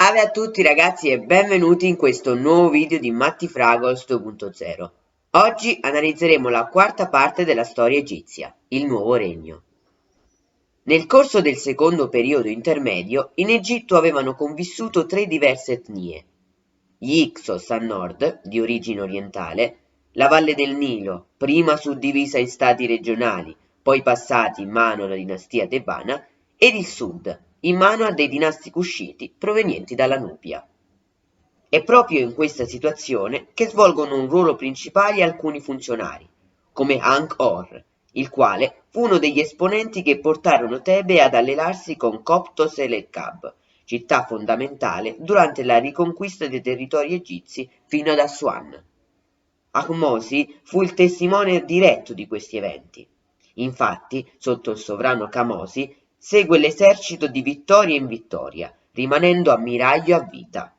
Salve a tutti ragazzi e benvenuti in questo nuovo video di Matti Fragols 2.0. Oggi analizzeremo la quarta parte della storia egizia, il Nuovo Regno. Nel corso del secondo periodo intermedio, in Egitto avevano convissuto tre diverse etnie. Gli Ixos a nord, di origine orientale, la Valle del Nilo, prima suddivisa in stati regionali, poi passati in mano alla dinastia tebana, ed il sud, in mano a dei dinasti cusciti provenienti dalla Nubia. È proprio in questa situazione che svolgono un ruolo principale alcuni funzionari, come Angkor, il quale fu uno degli esponenti che portarono Tebe ad allearsi con Copto-Seleucab, città fondamentale durante la riconquista dei territori egizi fino ad Assuan. Ahmosi fu il testimone diretto di questi eventi. Infatti, sotto il sovrano Kamosi, segue l'esercito di vittoria in vittoria, rimanendo ammiraglio a vita.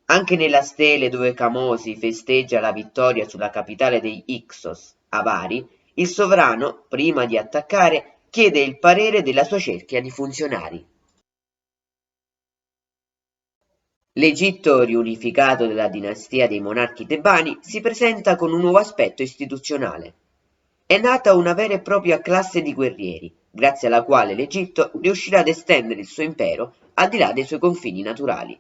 Anche nella stele dove Kamosi festeggia la vittoria sulla capitale dei Ixos, Avari, il sovrano, prima di attaccare, chiede il parere della sua cerchia di funzionari. L'Egitto riunificato della dinastia dei monarchi tebani si presenta con un nuovo aspetto istituzionale. È nata una vera e propria classe di guerrieri, grazie alla quale l'Egitto riuscirà ad estendere il suo impero al di là dei suoi confini naturali.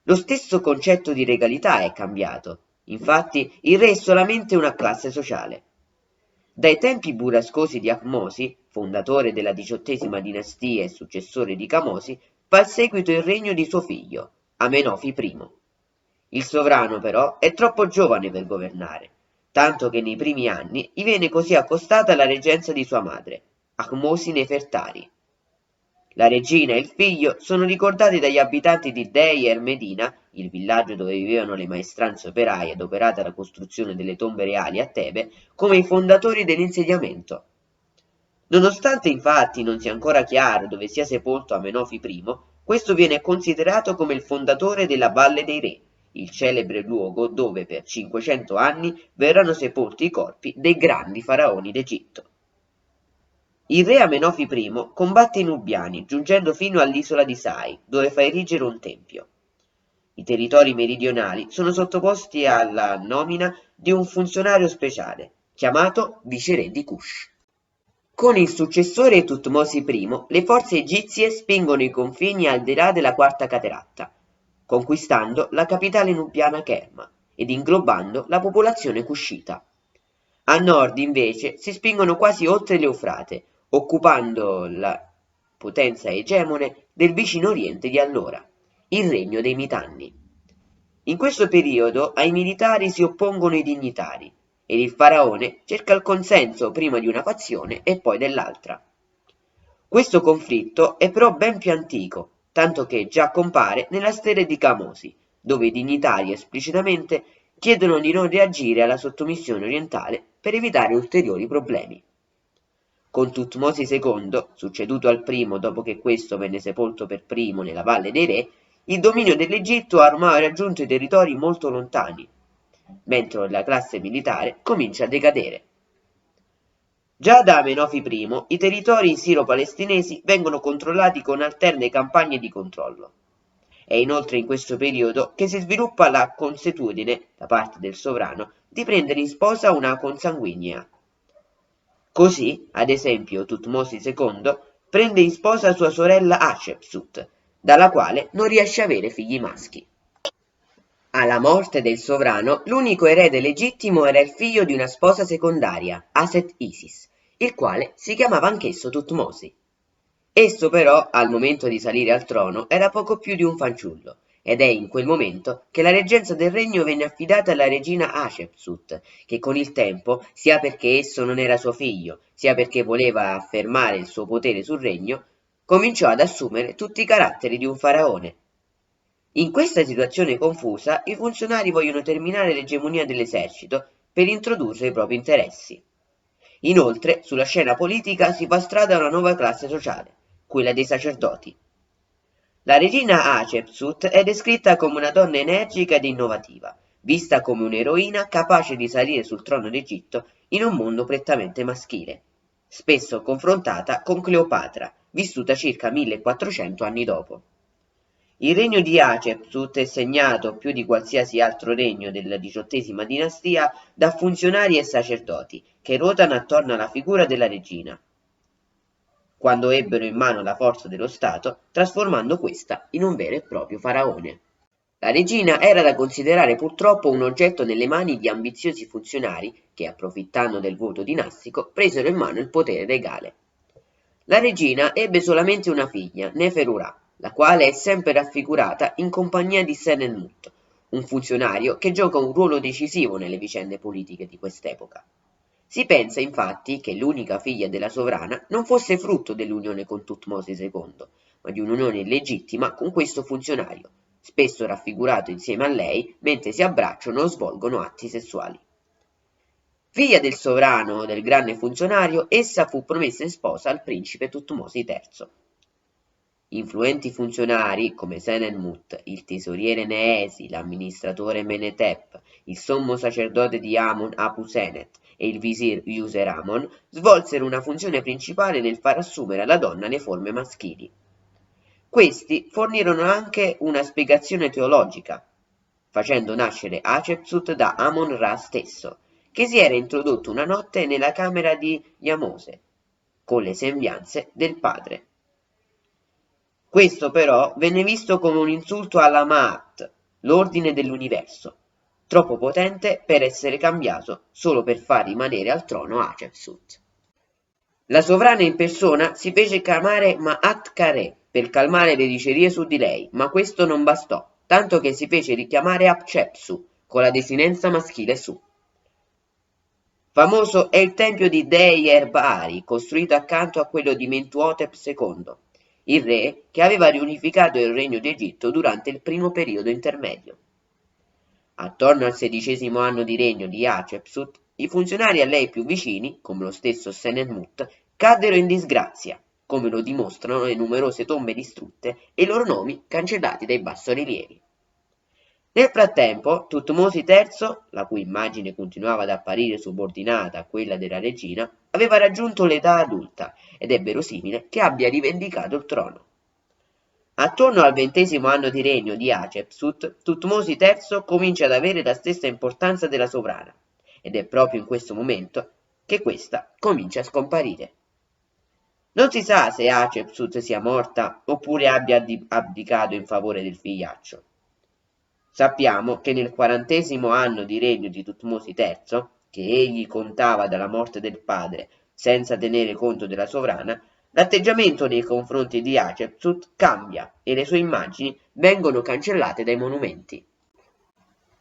Lo stesso concetto di regalità è cambiato, infatti il re è solamente una classe sociale. Dai tempi burrascosi di Ahmosi, fondatore della XVIII dinastia e successore di Kamosi, fa seguito il regno di suo figlio, Amenofi I. Il sovrano però è troppo giovane per governare, tanto che nei primi anni gli viene così accostata la reggenza di sua madre, Ahmosi Nefertari. La regina e il figlio sono ricordati dagli abitanti di Deir Medina, il villaggio dove vivevano le maestranze operaie adoperate alla costruzione delle tombe reali a Tebe, come i fondatori dell'insediamento. Nonostante infatti non sia ancora chiaro dove sia sepolto Amenofi I, questo viene considerato come il fondatore della Valle dei Re, il celebre luogo dove per 500 anni verranno sepolti i corpi dei grandi faraoni d'Egitto. Il re Amenofi I combatte i Nubiani, giungendo fino all'isola di Sai, dove fa erigere un tempio. I territori meridionali sono sottoposti alla nomina di un funzionario speciale, chiamato viceré di Kush. Con il successore Tutmosi I, le forze egizie spingono i confini al di là della Quarta Cateratta, conquistando la capitale nubiana Kerma ed inglobando la popolazione cuscita. A nord, invece, si spingono quasi oltre l'Eufrate, occupando la potenza egemone del vicino Oriente di allora, il regno dei Mitanni. In questo periodo ai militari si oppongono i dignitari, ed il faraone cerca il consenso prima di una fazione e poi dell'altra. Questo conflitto è però ben più antico, tanto che già compare nella stele di Camosi, dove i dignitari esplicitamente chiedono di non reagire alla sottomissione orientale per evitare ulteriori problemi. Con Tutmosi II, succeduto al primo dopo che questo venne sepolto per primo nella Valle dei Re, il dominio dell'Egitto ha ormai raggiunto i territori molto lontani, mentre la classe militare comincia a decadere. Già da Amenofi I, i territori siro-palestinesi vengono controllati con alterne campagne di controllo. È inoltre in questo periodo che si sviluppa la consuetudine, da parte del sovrano, di prendere in sposa una consanguinea. Così, ad esempio, Tutmosi II prende in sposa sua sorella Hatshepsut, dalla quale non riesce a avere figli maschi. Alla morte del sovrano, l'unico erede legittimo era il figlio di una sposa secondaria, Aset-Isis, il quale si chiamava anch'esso Tutmosi. Esso però, al momento di salire al trono, era poco più di un fanciullo, ed è in quel momento che la reggenza del regno venne affidata alla regina Hatshepsut, che con il tempo, sia perché esso non era suo figlio, sia perché voleva affermare il suo potere sul regno, cominciò ad assumere tutti i caratteri di un faraone. In questa situazione confusa, i funzionari vogliono terminare l'egemonia dell'esercito per introdurre i propri interessi. Inoltre, sulla scena politica si fa strada una nuova classe sociale, quella dei sacerdoti. La regina Hatshepsut è descritta come una donna energica ed innovativa, vista come un'eroina capace di salire sul trono d'Egitto in un mondo prettamente maschile, spesso confrontata con Cleopatra, vissuta circa 1400 anni dopo. Il regno di Hatshepsut è segnato, più di qualsiasi altro regno della XVIII dinastia, da funzionari e sacerdoti che ruotano attorno alla figura della regina, quando ebbero in mano la forza dello Stato, trasformando questa in un vero e proprio faraone. La regina era da considerare purtroppo un oggetto nelle mani di ambiziosi funzionari che, approfittando del voto dinastico, presero in mano il potere regale. La regina ebbe solamente una figlia, Neferurà, la quale è sempre raffigurata in compagnia di Senenmut, un funzionario che gioca un ruolo decisivo nelle vicende politiche di quest'epoca. Si pensa infatti che l'unica figlia della sovrana non fosse frutto dell'unione con Tutmosi II, ma di un'unione illegittima con questo funzionario, spesso raffigurato insieme a lei mentre si abbracciano o svolgono atti sessuali. Figlia del sovrano o del grande funzionario, essa fu promessa in sposa al principe Tutmosi III. Influenti funzionari come Senenmut, il tesoriere Neesi, l'amministratore Menetep, il sommo sacerdote di Amon Apusenet e il visir Useramon svolsero una funzione principale nel far assumere alla donna le forme maschili. Questi fornirono anche una spiegazione teologica, facendo nascere Hatshepsut da Amon-Ra stesso, che si era introdotto una notte nella camera di Yamose, con le sembianze del padre. Questo però venne visto come un insulto alla Ma'at, l'ordine dell'universo, troppo potente per essere cambiato solo per far rimanere al trono Hatshepsut. La sovrana in persona si fece chiamare Ma'at-Kare per calmare le dicerie su di lei, ma questo non bastò, tanto che si fece richiamare Hatshepsu, con la desinenza maschile su. Famoso è il tempio di Dei-Erbari, costruito accanto a quello di Mentuhotep II, il re che aveva riunificato il regno d'Egitto durante il primo periodo intermedio. Attorno al XVI anno di regno di Hatshepsut, i funzionari a lei più vicini, come lo stesso Senenmut, caddero in disgrazia, come lo dimostrano le numerose tombe distrutte e i loro nomi cancellati dai bassorilievi. Nel frattempo, Tutmosi III, la cui immagine continuava ad apparire subordinata a quella della regina, aveva raggiunto l'età adulta ed è verosimile che abbia rivendicato il trono. Attorno al XX anno di regno di Hatshepsut, Tutmosi III comincia ad avere la stessa importanza della sovrana, ed è proprio in questo momento che questa comincia a scomparire. Non si sa se Hatshepsut sia morta oppure abbia abdicato in favore del figliaccio. Sappiamo che nel 40° anno di regno di Tutmosi III, che egli contava dalla morte del padre senza tenere conto della sovrana, l'atteggiamento nei confronti di Hatshepsut cambia e le sue immagini vengono cancellate dai monumenti.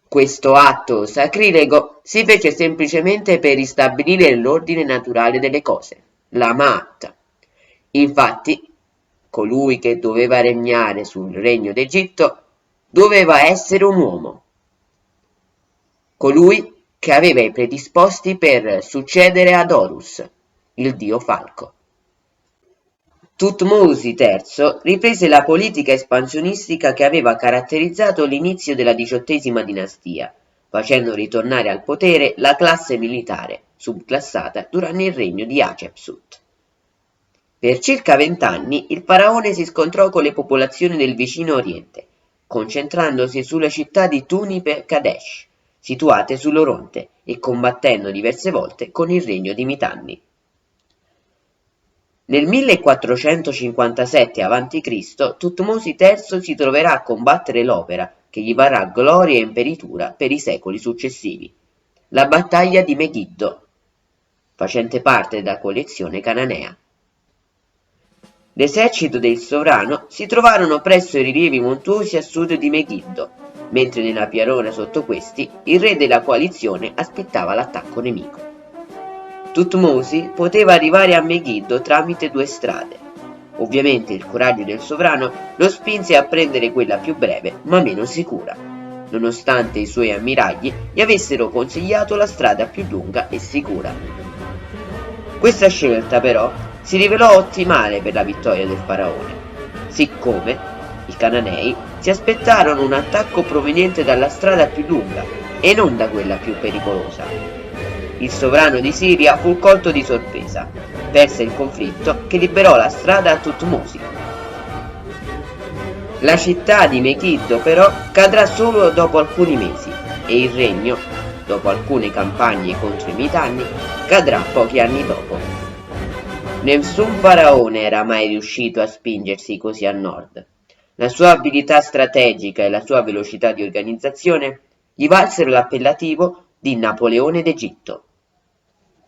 Questo atto sacrilego si fece semplicemente per ristabilire l'ordine naturale delle cose, la Ma'at. Infatti, colui che doveva regnare sul regno d'Egitto doveva essere un uomo, colui che aveva i predisposti per succedere ad Horus, il dio falco. Tutmosi III riprese la politica espansionistica che aveva caratterizzato l'inizio della XVIII dinastia, facendo ritornare al potere la classe militare, subclassata durante il regno di Hatshepsut. Per circa 20 anni il faraone si scontrò con le popolazioni del vicino Oriente, concentrandosi sulle città di Tunip e Kadesh, situate sull'Oronte, e combattendo diverse volte con il regno di Mitanni. Nel 1457 a.C. Tutmosi III si troverà a combattere l'opera che gli varrà gloria e imperitura per i secoli successivi, la battaglia di Megiddo, facente parte della coalizione cananea. L'esercito del sovrano si trovarono presso i rilievi montuosi a sud di Megiddo, mentre nella pianura sotto questi il re della coalizione aspettava l'attacco nemico. Tutmosi poteva arrivare a Megiddo tramite 2 strade. Ovviamente il coraggio del sovrano lo spinse a prendere quella più breve ma meno sicura, nonostante i suoi ammiragli gli avessero consigliato la strada più lunga e sicura. Questa scelta però si rivelò ottimale per la vittoria del faraone, siccome i cananei si aspettarono un attacco proveniente dalla strada più lunga e non da quella più pericolosa. Il sovrano di Siria fu colto di sorpresa, perse il conflitto che liberò la strada a Tutmosi. La città di Megiddo però cadrà solo dopo alcuni mesi e il regno, dopo alcune campagne contro i Mitanni, cadrà pochi anni dopo. Nessun faraone era mai riuscito a spingersi così a nord. La sua abilità strategica e la sua velocità di organizzazione gli valsero l'appellativo di Napoleone d'Egitto.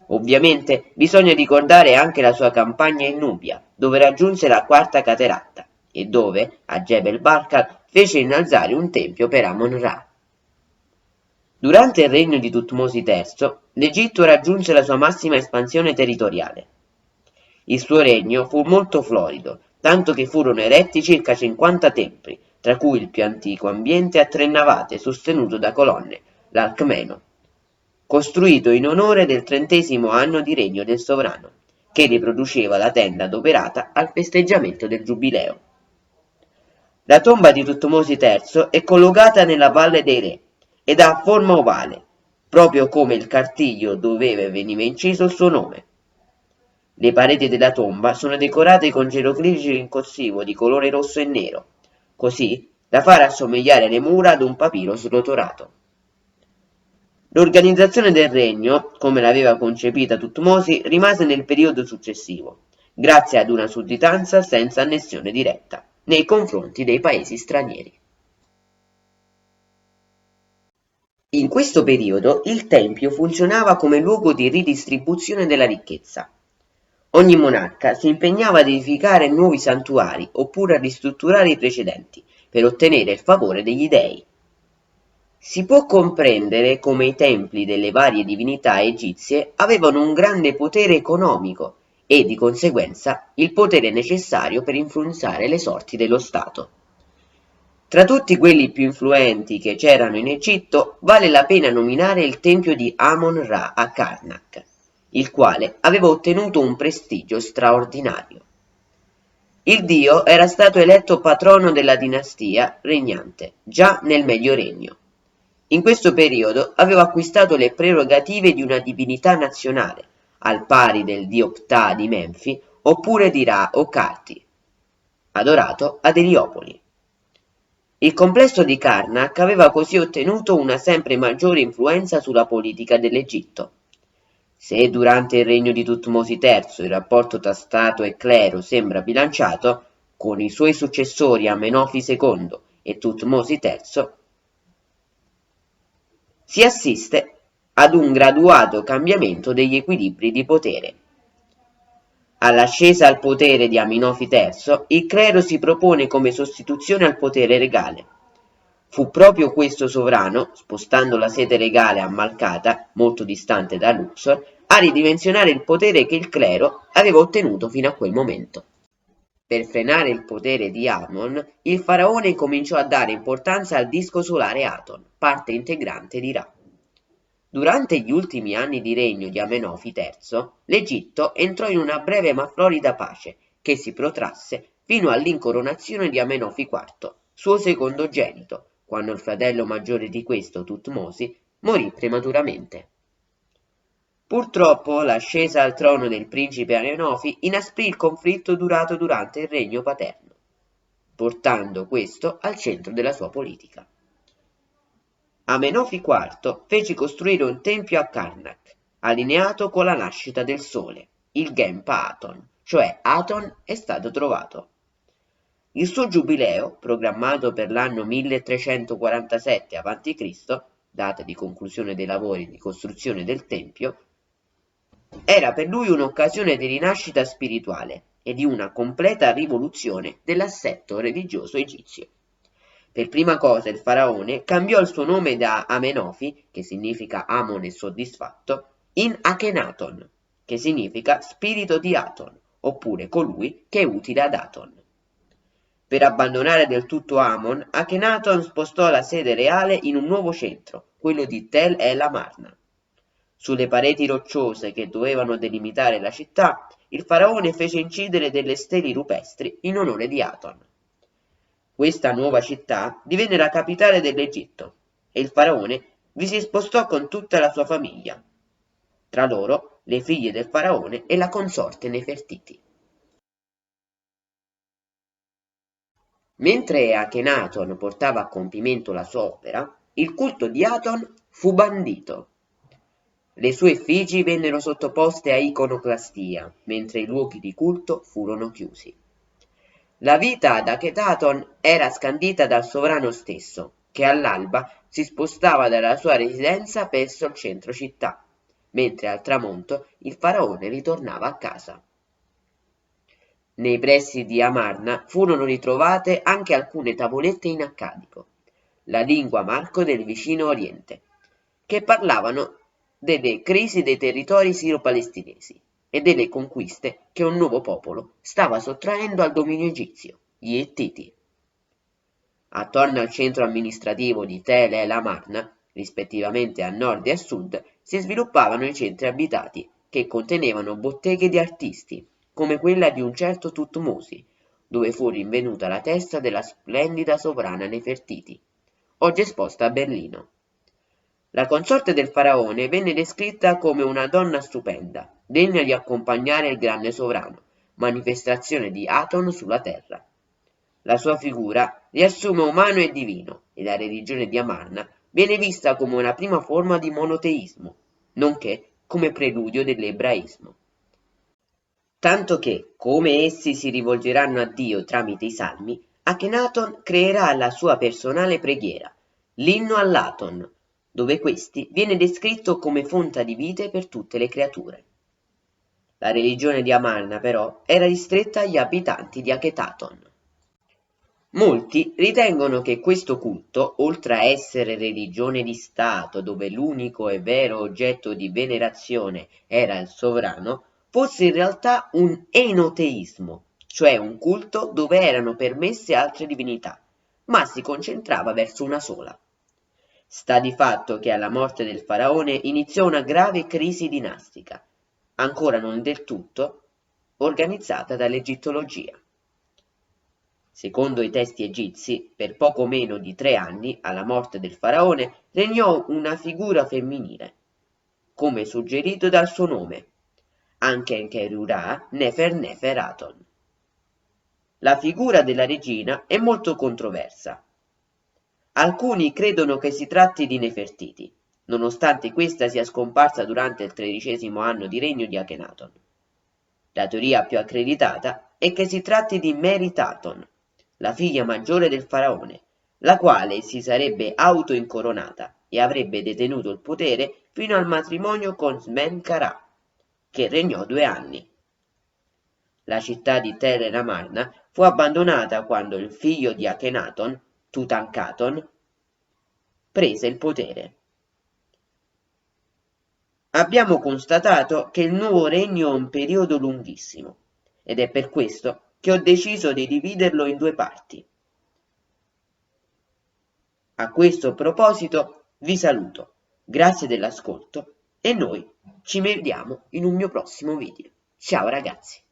Ovviamente bisogna ricordare anche la sua campagna in Nubia, dove raggiunse la quarta cateratta e dove, a Jebel Barkal, fece innalzare un tempio per Amon-Ra. Durante il regno di Tutmosi III, l'Egitto raggiunse la sua massima espansione territoriale. Il suo regno fu molto florido, tanto che furono eretti circa 50 templi, tra cui il più antico ambiente a 3 navate sostenuto da colonne, l'Alcmeno, costruito in onore del 30° anno di regno del sovrano, che riproduceva la tenda adoperata al festeggiamento del Giubileo. La tomba di Tutmosi III è collocata nella Valle dei Re ed ha forma ovale, proprio come il cartiglio dove veniva inciso il suo nome. Le pareti della tomba sono decorate con geroglifici in corsivo di colore rosso e nero, così da far assomigliare le mura ad un papyrus rotorato. L'organizzazione del regno, come l'aveva concepita Tutmosi, rimase nel periodo successivo, grazie ad una sudditanza senza annessione diretta nei confronti dei paesi stranieri. In questo periodo il tempio funzionava come luogo di ridistribuzione della ricchezza. Ogni monarca si impegnava ad edificare nuovi santuari oppure a ristrutturare i precedenti per ottenere il favore degli dei. Si può comprendere come i templi delle varie divinità egizie avevano un grande potere economico e, di conseguenza, il potere necessario per influenzare le sorti dello Stato. Tra tutti quelli più influenti che c'erano in Egitto, vale la pena nominare il tempio di Amon-Ra a Karnak, il quale aveva ottenuto un prestigio straordinario. Il dio era stato eletto patrono della dinastia regnante già nel Medio Regno. In questo periodo aveva acquistato le prerogative di una divinità nazionale, al pari del dio Ptah di Menfi oppure di Ra o Khati, adorato ad Eliopoli. Il complesso di Karnak aveva così ottenuto una sempre maggiore influenza sulla politica dell'Egitto. Se durante il regno di Tutmosi III il rapporto tra Stato e clero sembra bilanciato, con i suoi successori Amenofi II e Tutmosi III si assiste ad un graduato cambiamento degli equilibri di potere. All'ascesa al potere di Amenofi III, il clero si propone come sostituzione al potere regale. Fu proprio questo sovrano, spostando la sede regale a Malkata, molto distante da Luxor, a ridimensionare il potere che il clero aveva ottenuto fino a quel momento. Per frenare il potere di Amon, il faraone cominciò a dare importanza al disco solare Aton, parte integrante di Ra. Durante gli ultimi anni di regno di Amenofi III, l'Egitto entrò in una breve ma florida pace, che si protrasse fino all'incoronazione di Amenofi IV, suo secondogenito, quando il fratello maggiore di questo, Tutmosi, morì prematuramente. Purtroppo l'ascesa al trono del principe Amenofi inasprì il conflitto durato durante il regno paterno, portando questo al centro della sua politica. Amenofi IV fece costruire un tempio a Karnak, allineato con la nascita del sole, il Genpa Aton, cioè Aton è stato trovato. Il suo giubileo, programmato per l'anno 1347 a.C., data di conclusione dei lavori di costruzione del tempio, era per lui un'occasione di rinascita spirituale e di una completa rivoluzione dell'assetto religioso egizio. Per prima cosa il faraone cambiò il suo nome da Amenofi, che significa Amon e soddisfatto, in Akhenaton, che significa spirito di Aton, oppure colui che è utile ad Aton. Per abbandonare del tutto Amon, Akhenaton spostò la sede reale in un nuovo centro, quello di Tel el Amarna. Sulle pareti rocciose che dovevano delimitare la città, il faraone fece incidere delle steli rupestri in onore di Aton. Questa nuova città divenne la capitale dell'Egitto e il faraone vi si spostò con tutta la sua famiglia, tra loro le figlie del faraone e la consorte Nefertiti. Mentre Akhenaton portava a compimento la sua opera, il culto di Aton fu bandito. Le sue effigi vennero sottoposte a iconoclastia, mentre i luoghi di culto furono chiusi. La vita ad Akhenaton era scandita dal sovrano stesso, che all'alba si spostava dalla sua residenza verso il centro città, mentre al tramonto il faraone ritornava a casa. Nei pressi di Amarna furono ritrovate anche alcune tavolette in accadico, la lingua marco del vicino Oriente, che parlavano delle crisi dei territori siro-palestinesi e delle conquiste che un nuovo popolo stava sottraendo al dominio egizio, gli Ettiti. Attorno al centro amministrativo di Tel el Amarna, rispettivamente a nord e a sud, si sviluppavano i centri abitati, che contenevano botteghe di artisti, come quella di un certo Tutmosi, dove fu rinvenuta la testa della splendida sovrana Nefertiti, oggi esposta a Berlino. La consorte del faraone venne descritta come una donna stupenda, degna di accompagnare il grande sovrano, manifestazione di Aton sulla terra. La sua figura riassume umano e divino, e la religione di Amarna viene vista come una prima forma di monoteismo, nonché come preludio dell'ebraismo. Tanto che, come essi si rivolgeranno a Dio tramite i salmi, Akhenaton creerà la sua personale preghiera, l'inno all'Aton, dove questi viene descritto come fonte di vite per tutte le creature. La religione di Amarna, però, era ristretta agli abitanti di Akhetaton. Molti ritengono che questo culto, oltre a essere religione di Stato dove l'unico e vero oggetto di venerazione era il sovrano, fosse in realtà un enoteismo, cioè un culto dove erano permesse altre divinità, ma si concentrava verso una sola. Sta di fatto che alla morte del faraone iniziò una grave crisi dinastica, ancora non del tutto organizzata dall'egittologia. Secondo i testi egizi, per poco meno di 3 anni, alla morte del faraone, regnò una figura femminile, come suggerito dal suo nome, Ankenkerura Nefer Aton. La figura della regina è molto controversa. Alcuni credono che si tratti di Nefertiti, nonostante questa sia scomparsa durante il 13° anno di regno di Akhenaton. La teoria più accreditata è che si tratti di Meritaton, la figlia maggiore del faraone, la quale si sarebbe autoincoronata e avrebbe detenuto il potere fino al matrimonio con Smenkhara, che regnò 2 anni. La città di Tel el Amarna fu abbandonata quando il figlio di Akhenaton, Tutankhaton, prese il potere. Abbiamo constatato che il nuovo regno è un periodo lunghissimo, ed è per questo che ho deciso di dividerlo in 2 parti. A questo proposito vi saluto, grazie dell'ascolto e noi ci vediamo in un mio prossimo video. Ciao ragazzi!